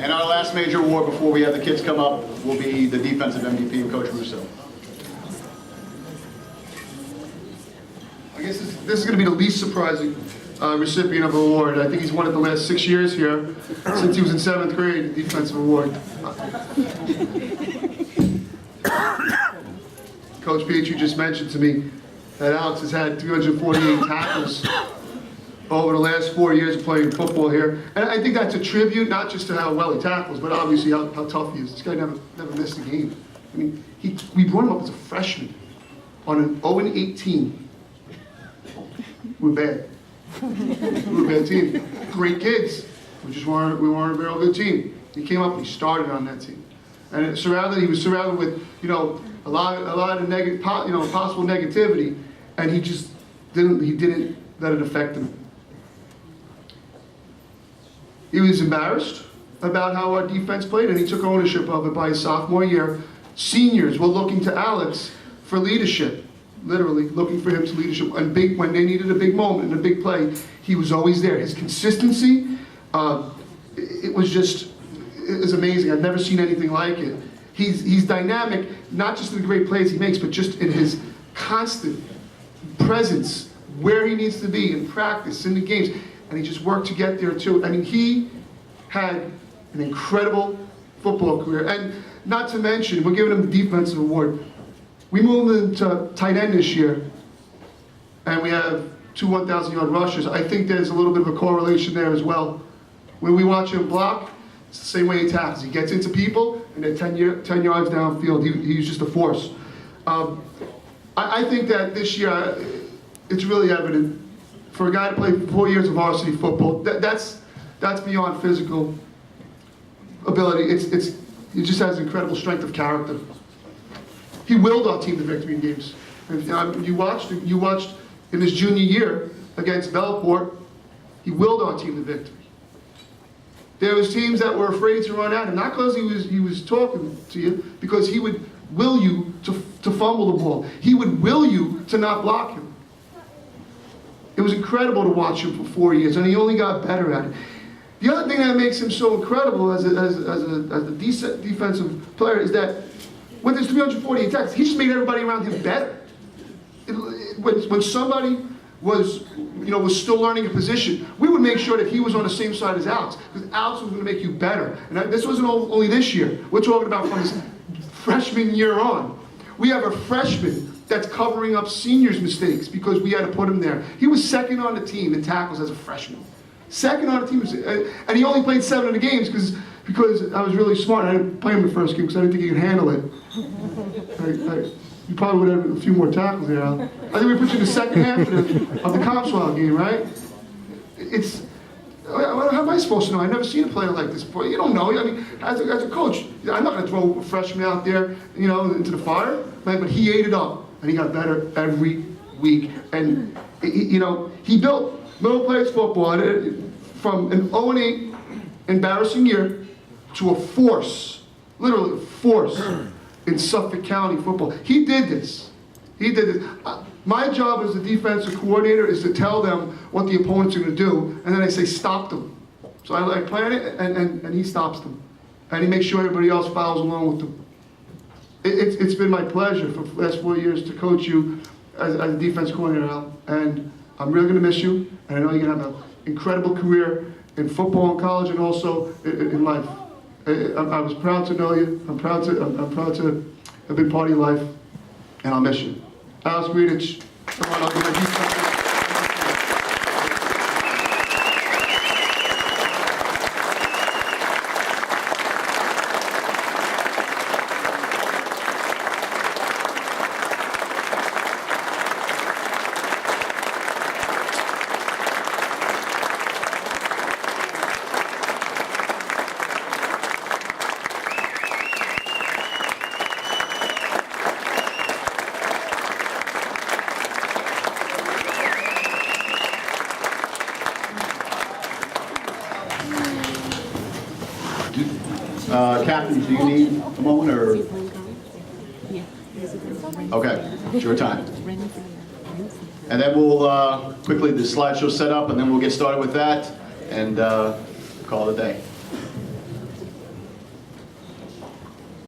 And our last major award before we have the kids come up will be the defensive MVP of Coach Russo. I guess this is going to be the least surprising recipient of an award. I think he's won it the last 6 years here, since he was in 7th grade, the defensive award. Coach Pietri just mentioned to me that Alex has had 348 tackles over the last 4 years of playing football here. And I think that's a tribute, not just to how well he tackles, but obviously how tough he is. This guy never missed a game. I mean, we brought him up as a freshman on an 0-18. We're bad. We're a bad team. Great kids. We weren't a very good team. He came up and he started on that team. And he was surrounded with, a lot of possible negativity, and he didn't let it affect him. He was embarrassed about how our defense played, and he took ownership of it by his sophomore year. Seniors were looking to Alex for leadership, literally looking for him to leadership. And when they needed a big moment and a big play, he was always there. His consistency, it was amazing. I've never seen anything like it. He's dynamic, not just in the great plays he makes, but just in his constant presence, where he needs to be in practice, in the games. And he just worked to get there too. I mean, he had an incredible football career. And not to mention, we're giving him the defensive award. We moved him to tight end this year, and we have 2 1,000-yard rushers. I think there's a little bit of a correlation there as well. When we watch him block, it's the same way he tackles. He gets into people, and at 10 yards downfield, he's just a force. I think that this year, it's really evident for a guy to play 4 years of varsity football. That's beyond physical ability. He just has incredible strength of character. He willed our team to victory in games. And you watched in his junior year against Belleport, he willed our team to victory. There was teams that were afraid to run at him, not because he was talking to you, because he would will you to fumble the ball. He would will you to not block him. It was incredible to watch him for 4 years, and he only got better at it. The other thing that makes him so incredible as a decent defensive player is that with his 340 attacks, he just made everybody around him better. When somebody was still learning a position, we would make sure that he was on the same side as Alex, because Alex was going to make you better. And this wasn't only this year. We're talking about from his freshman year on. We have a freshman that's covering up seniors' mistakes because we had to put him there. He was second on the team in tackles as a freshman. Second on the team, and he only played 7 of the games because I was really smart. I didn't play him the first game because I didn't think he could handle it. You probably would have a few more tackles there, Al. I think we put you in the second half of the Coppswell game, right? How am I supposed to know? I've never seen a player like this before. You don't know. I mean, as a coach, I'm not going to throw a freshman out there, into the fire. But he ate it up, and he got better every week. And he built Middle Plains football from an 0-8 embarrassing year to a force, literally a force in Suffolk County football. He did this. My job as a defensive coordinator is to tell them what the opponents are going to do, and then I say stop them. So I plan it, and he stops them, and he makes sure everybody else follows along with them. It's been my pleasure for the last 4 years to coach you as a defense coordinator, Al, and I'm really going to miss you, and I know you're going to have an incredible career in football in college and also in life. I was proud to know you. I'm proud to have been part of your life, and I'll miss you. Alex Gridich, come on, I'll give my defense. Captain, do you need a moment, or? Okay, it's your time. And then we'll quickly, the slideshow set up, and then we'll get started with that, and call it a day.